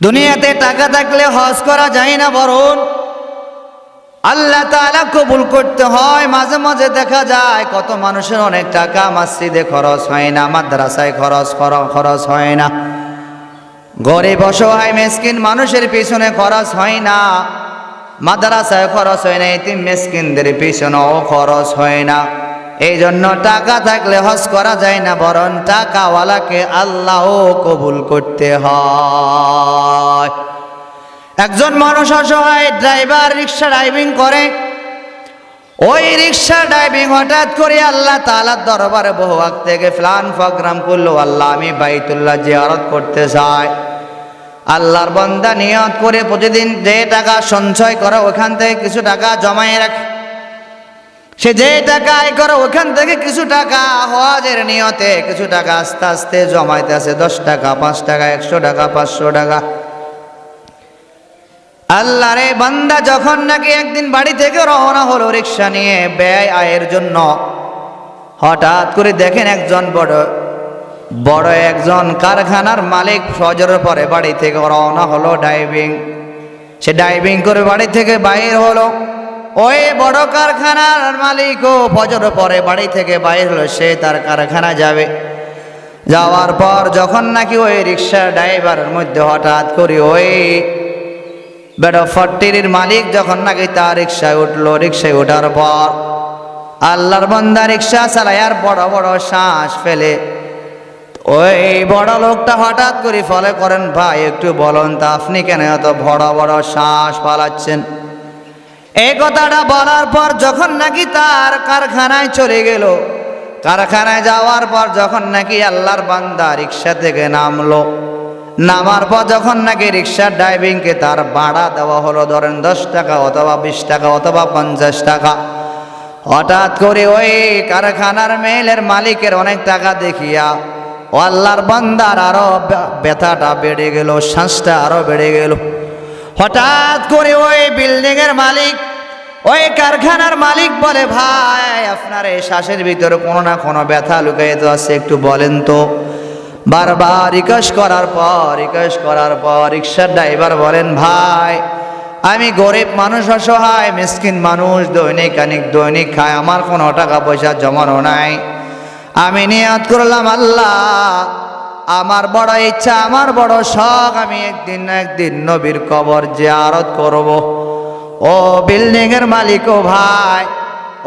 দুনিয়াতে টাকা থাকলে হজ করা যায় না, বরং আল্লাহ তাআলা কবুল করতে হয়। মাঝে মাঝে দেখা যায় কত মানুষের অনেক টাকা মসজিদে খরচ হয় না, মাদ্রাসায় খরচ হয় না, গরিব অসহায় মিসকিন মানুষের পিছনে খরচ হয় না, মাদ্রাসায় খরচ হয় না, এতিম মিসকিনদের পিছনেও খরচ হয় না। এই জন্য টাকা থাকলে হজ করা যায় না, বরং টাকাওয়ালাকে আল্লাহও কবুল করতে হয়। একজন মানুষ অসহায় ড্রাইভার, রিক্সা ড্রাইভিং করে। ওই রিক্সা ড্রাইভিং হঠাৎ করে আল্লাহ তাআলার দরবারে বহু আগ থেকে প্ল্যান প্রোগ্রাম করলো, আল্লাহ আমি বাইতুল্লাহ জিয়ারত করতে চাই। আল্লাহর বান্দা নিয়ত করে প্রতিদিন যে টাকা সঞ্চয় করে ওখান থেকে কিছু টাকা জমায়ে রাখে। সে যে টাকা আয় করে ওখান থেকে কিছু টাকা হজের নিয়তে কিছু টাকা আস্তে আস্তে জমাইতে আছে, 10 টাকা, 5 টাকা, 100 টাকা, 500 টাকা। আল্লাহর এই বান্দা যখন নাকি একদিন বাড়ি থেকে রওনা হলো রিক্সা নিয়ে ব্যয় আয়ের জন্য, হঠাৎ করে দেখেন একজন বড় একজন কারখানার মালিক ফজরের পরে বাড়ি থেকে রওনা হলো ড্রাইভিং। সে ড্রাইভিং করে বাড়ি থেকে বাইর হলো। ওই বড় কারখানার মালিকও ফজরের পরে বাড়ি থেকে বাইর হলো, সে তার কারখানা যাবে। যাওয়ার পর যখন নাকি ওই রিক্সা ড্রাইভারের মধ্যে হঠাৎ করে ওই বেড়া ফট্টির মালিক যখন নাকি তার রিক্সায় উঠলো, রিক্সায় ওঠার পর আল্লাহর বান্দা রিক্সা চালায় আর বড় বড় শ্বাস ফেলে। ওই বড় লোকটা হঠাৎ করে ফলে করেন, ভাই একটু বলুন তা আপনি কেন এত বড় বড় শ্বাস ফালাচ্ছেন? এই কথাটা বলার পর যখন নাকি তার কারখানায় চলে গেল, কারখানায় যাওয়ার পর যখন নাকি আল্লাহর বান্দা রিক্সা থেকে নামলো, নামার পর যখন নাকি রিক্সার ড্রাইভিংকে তার ভাড়া দেওয়া হলো, ধরেন 10 টাকা অথবা 20 টাকা অথবা 50 টাকা। হঠাৎ করে ওই কারখানার মেলের মালিকের অনেক টাকা দেখিয়া ও আল্লাহর বান্দার আরো ব্যথাটা বেড়ে গেল, শ্বাসটা আরো বেড়ে গেল। হঠাৎ করে ওই বিল্ডিং এর মালিক, ওই কারখানার মালিক বলে, ভাই আপনার এই শ্বাসের ভিতরে কোনো না কোনো ব্যথা লুকায়িত আছে, একটু বলেন তো। বারবার রিকোয়েস্ট করার পর রিক্সার ড্রাইভার বলেন, ভাই আমি গরিব মানুষ, অসহায় মিসকিন মানুষ, দৈনিক খায়, আমার কোনো টাকা পয়সা জমানো নাই। আমি নিয়ত করলাম, আল্লাহ আমার বড় ইচ্ছা, আমার বড় শখ, আমি একদিন না একদিন নবীর কবর জিয়ারত করব। ও বিল্ডিং এর মালিক, ও ভাই,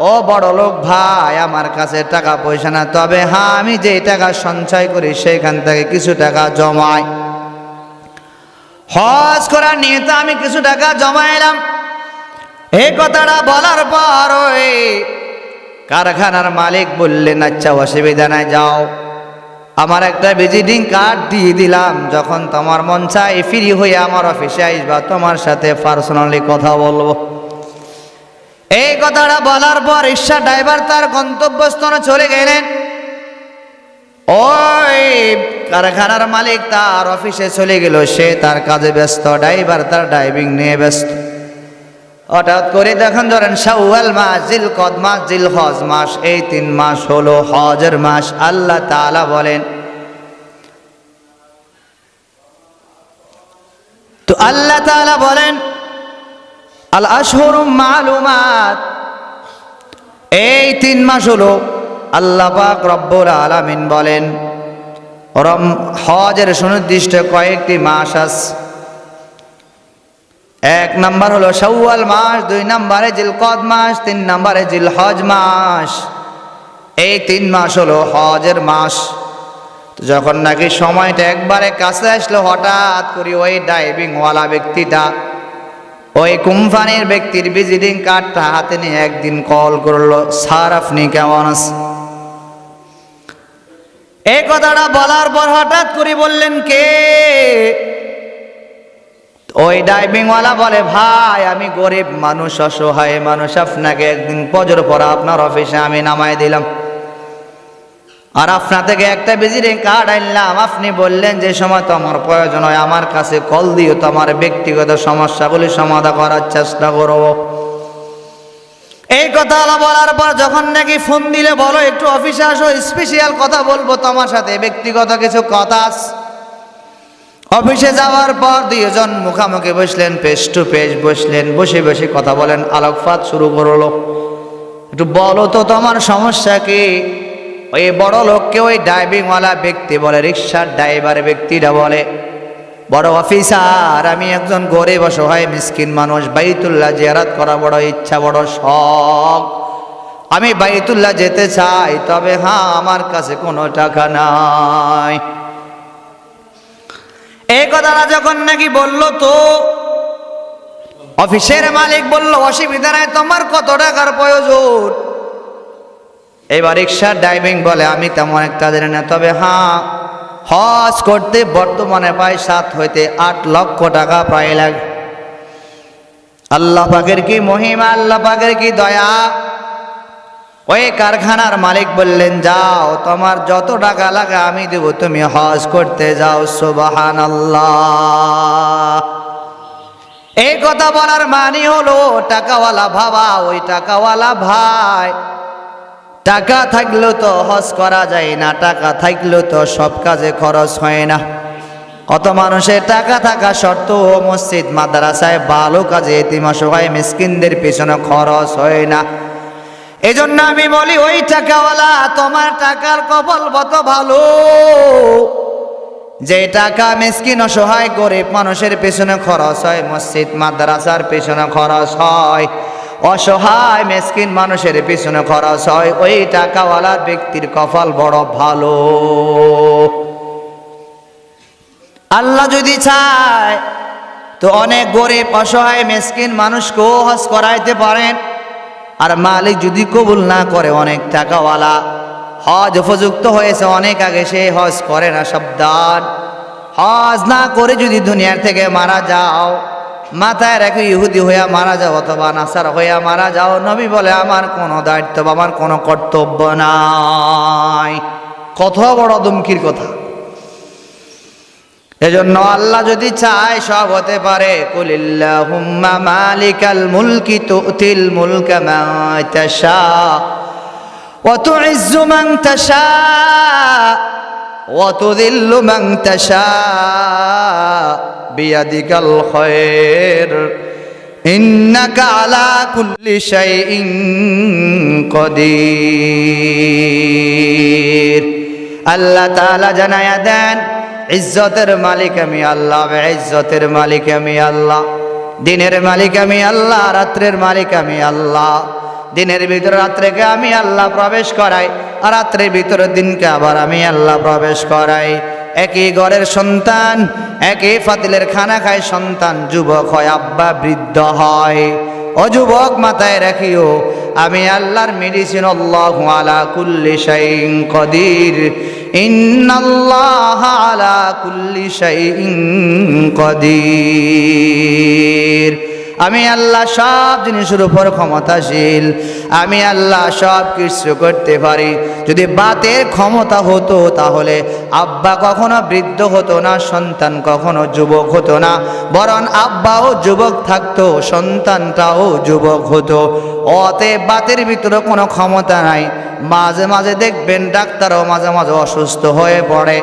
ও বড় লোক ভাই, আমার কাছে টাকা পয়সা না, তবে হ্যাঁ আমি যে টাকা সঞ্চয় করি সেখান থেকে কিছু টাকা জমাই। হজ করার নিয়তে আমি কিছু টাকা জমাইলাম। এই কথাটা বলার পর ওই কারখানার মালিক বললেন, আচ্ছা অসুবিধা নাই, যাও, আমার একটা ভিজিটিং কার্ড দিয়ে দিলাম, যখন তোমার মন চাই ফ্রি হয়ে আমার অফিসে আসবা, তোমার সাথে পার্সোনালি কথা বলবো। এই কথাটা বলার পর রিক্সা ড্রাইভার তার গন্তব্যস্থানে চলে গেলেন। ওই কারখানার মালিক তার অফিসে চলে গেল, সে তার কাজে ব্যস্ত, ড্রাইভার তার ড্রাইভিং নিয়ে ব্যস্ত। হঠাৎ করে দেখেন, ধরেন শাওয়াল মাস, জিলকদ মাস, জিলহজ মাস, এই 3 মাস হলো হজের মাস। আল্লাহ তাআলা বলেন, তো আল্লাহ তাআলা বলেন আল আশহুরুম মালুমাত, এই 3 মাস হলো। আল্লাহ পাক রব্বুল আলামিন বলেন হজের সুনির্দিষ্ট কয়েকটি মাস আছে। 1 নাম্বার হলো শাওয়াল মাস, 2 নম্বরে জিলকদ মাস, 3 নম্বরে জিলহজ মাস। এই 3 মাস হলো হজের মাস। যখন নাকি সময়টা একবারে কাছে আসলো, হঠাৎ করে ওই ড্রাইভিংওয়ালা ব্যক্তিটা ওই কোম্পানির ব্যক্তির ভিজিটিং কার্ডটা হাতে নিয়ে একদিন কল করলো, স্যার আপনি কেমন আছেন? এই কথাটা বলার পর হঠাৎ করে বললেন, কে? ওই ড্রাইভিংওয়ালা বলে, ভাই আমি গরিব মানুষ, অসহায় মানুষ, আপনাকে একদিন ফজর পর আপনার অফিসে আমি নামাই দিলাম, আর আপনার থেকে একটা ভিজিটিং কার্ড আনলাম। আপনি বললেন যে সময় তো আমার প্রয়োজন হয় আমার কাছে কল দিও, তো আমার ব্যক্তিগত সমস্যাগুলি সমাধান করার চেষ্টা করব। এই কথা বলার পর যখন নাকি ফোন দিলে, বলো একটু অফিসে আসো, স্পেশাল কথা বলবো তোমার সাথে, ব্যক্তিগত কিছু কথা আছে। অফিসে যাওয়ার পর দুইজন মুখামুখি বসলেন, ফেস টু ফেস বসলেন, বসে বসে কথা বলেন, আলোকপাত শুরু করলো। একটু বলো তো তোমার সমস্যা কি? ওই বড় লোককে ওই ড্রাইভিংওয়ালা ব্যক্তি বলে, রিক্সার ড্রাইভার ব্যক্তিটা বলে, বড় অফিসার, আমি একজন গরিব অসহায় মিসকিন মানুষ, বাইতুল্লাহ জিয়ারত করা বড় ইচ্ছা, বড় শখ, আমি বাইতুল্লাহ যেতে চাই, তবে হ্যাঁ আমার কাছে কোনো টাকা নাই। এই কথাটা যখন নাকি বললো, তো অফিসের মালিক বলল, অসুবিধা নাই, তোমার কত টাকার প্রয়োজন? এবার রিক্সার ড্রাইভিং বলে, আমি তেমন একটা জানি না, তবে হ্যাঁ হজ করতে বর্তমানে প্রায় 7 হইতে 8 লক্ষ টাকা প্রায় লাগে। আল্লাহ পাকের কি মহিমা, আল্লাহ পাকের কি দয়া। ওই কারখানার মালিক বললেন, যাও তোমার যত টাকা লাগে আমি দেব, তুমি হজ করতে যাও। সুবহানাল্লাহ। এই কথা বলার মানে হলো টাকাওয়ালা বাবা, ওই টাকাওয়ালা ভাই, টাকা থাকলেও তো হজ করা যায় না, টাকা থাকলেও তো সব কাজে খরচ হয় না। কত মানুষের টাকা থাকা সত্ত্বেও মসজিদ মাদ্রাসায় ভালো কাজে এতিম অসহায় মিসকিনদের পিছনে খরচ হয় না। এজন্য আমি বলি, ওই টাকাওয়ালা, তোমার টাকার কপাল কত ভালো, যে টাকা মিসকিন অসহায় গরিব মানুষের পেছনে খরচ হয়, মসজিদ মাদ্রাসার পেছনে খরচ হয়, অসহায় মিসকিন মানুষের পেছনে খরচ হয়, ওই টাকাওয়ালার ব্যক্তির কপাল বড় ভালো। আল্লাহ যদি চায় তো অনেক গরিব অসহায় মিসকিন মানুষকেও হজ করাইতে পারেন। আর মালিক যদি কবুল না করে, অনেক টাকাওয়ালা হজ উপযুক্ত হয়েছে অনেক আগে, সে হজ করে না। সাবধান, হজ না করে যদি দুনিয়ার থেকে মারা যাও, মাথায় রেখে ইহুদি হইয়া মারা যাও অথবা নাসার হইয়া মারা যাও, নবী বলে আমার কোনো দায়িত্ব, আমার কোনো কর্তব্য নাই। কত বড় দুমকির কথা। এজন্য আল্লাহ যদি চায় সব হতে পারে। কুলিল্লাহুম্মা মালিকাল মুলকি তুতিল মুলকা মান তাশা ওয়া তুইজ্জু মান তাশা ওয়া তুযিল্লু মান তাশা বিয়াদিকাল খায়র ইন্নাকা আলা কুল্লি শাইইন কাদির। আল্লাহ তাআলা জানায়া দেন, ইজ্জতের মালিক আমি আল্লাহ, ইজ্জতের মালিক আমি আল্লাহ, দিনের মালিক আমি আল্লাহ, রাত্রের মালিক আমি আল্লাহ। দিনের ভিতরে রাত্রেকে আমি আল্লাহ প্রবেশ করাই, আর রাত্রের ভিতরে দিনকে আবার আমি আল্লাহ প্রবেশ করাই। একই ঘরের সন্তান, একই ফাতিলের খানা খায় সন্তান, যুবক হয় আব্বা বৃদ্ধ হয়। ও যুবক, মাথায় রাখিও, আমি আল্লাহর মেডিসিন। আল্লাহু আলা কুল্লি শাইইন কাদির, ইন্নাল্লাহা আলা কুল্লি শাইইন কাদির। আমি আল্লাহ সব জিনিসের উপর ক্ষমতাশীল, আমি আল্লাহ সব কিছু করতে পারি। যদি বাতের ক্ষমতা হতো তাহলে আব্বা কখনো বৃদ্ধ হতো না, সন্তান কখনো যুবক হতো না, বরং আব্বাও যুবক থাকতো, সন্তানটাও যুবক হতো। অতএব বাতের ভিতরে কোনো ক্ষমতা নাই। মাঝে মাঝে দেখবেন ডাক্তারও মাঝে মাঝে অসুস্থ হয়ে পড়ে।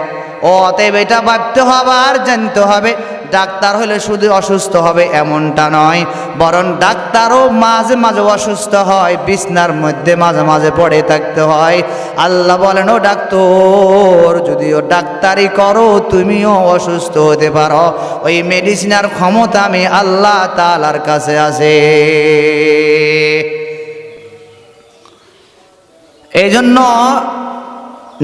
অতএব এটা ভাবতে হবে আর জানতে হবে, ডাক্তার হলে শুধু অসুস্থ হবে এমনটা নয়, বরং ডাক্তারও মাঝে মাঝে অসুস্থ হয়, বিছনার মধ্যে মাঝে মাঝে পড়ে থাকতে হয়। আল্লাহ বলেন, ও ডাক্তার, যদিও ডাক্তারি করো তুমিও অসুস্থ হতে পারো, ওই মেডিসিনের ক্ষমতা আমি আল্লাহ তাআলার কাছে আছে। এই জন্য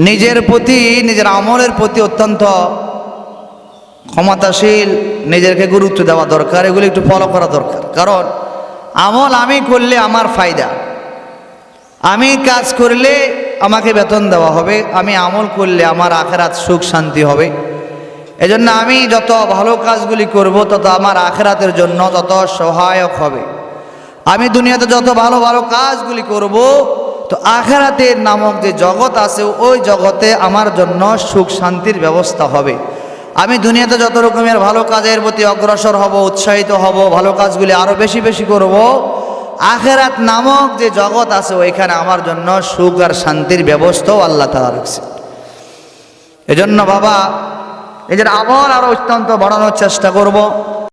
নিজের প্রতি, নিজের আমলের প্রতি অত্যন্ত ক্ষমতাশীল, নিজেকে গুরুত্ব দেওয়া দরকার, এগুলো একটু ফলো করা দরকার। কারণ আমল আমি করলে আমার ফায়দা, আমি কাজ করলে আমাকে বেতন দেওয়া হবে, আমি আমল করলে আমার আখিরাত সুখ শান্তি হবে। এজন্য আমি যত ভালো কাজগুলি করব তত আমার আখিরাতের জন্য তত সহায়ক হবে। আমি দুনিয়াতে যত ভালো ভালো কাজগুলি করব, তো আখিরাতের নামক যে জগৎ আছে ওই জগতে আমার জন্য সুখ শান্তির ব্যবস্থা হবে। আমি দুনিয়াতে যত রকমের ভালো কাজের প্রতি অগ্রসর হব, উৎসাহিত হব, ভালো কাজগুলি আরো বেশি বেশি করব, আখিরাত নামক যে জগৎ আছে ওইখানে আমার জন্য সুখ আর শান্তির ব্যবস্থাও আল্লাহ তাআলা রাখছে। এজন্য বাবা, নিজের আমল আরো অত্যন্ত বাড়ানোর চেষ্টা করব।